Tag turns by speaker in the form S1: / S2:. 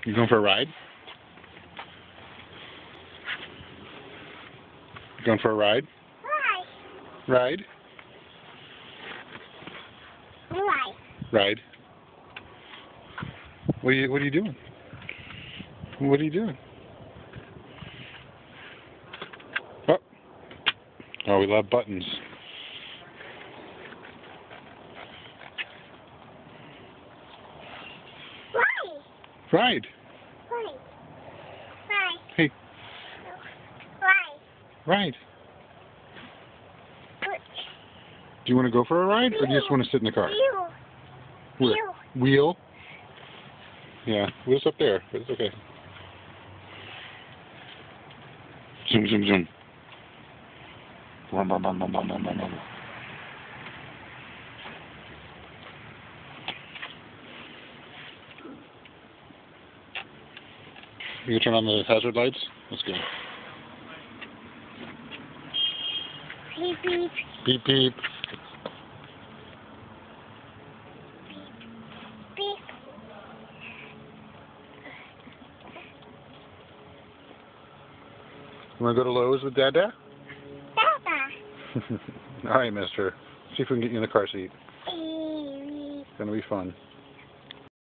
S1: You going for a ride? You going for a ride? Ride? Ride. What are you doing? What are you doing? Oh, we love buttons. Ride. Hey. Ride. Do you want to go for a ride, or do you just want to sit in the car? Where? Wheel? Yeah, wheel's up there, but it's okay. Zoom, zoom, zoom. Bum, bum, bum, bum, bum, bum, bum. You can turn on the hazard lights? Let's go.
S2: Beep, beep.
S1: Beep, beep.
S2: Beep.
S1: You want to go to Lowe's with Dada?
S2: Dada.
S1: All right, mister. See if we can get you in the car seat. It's going to be fun.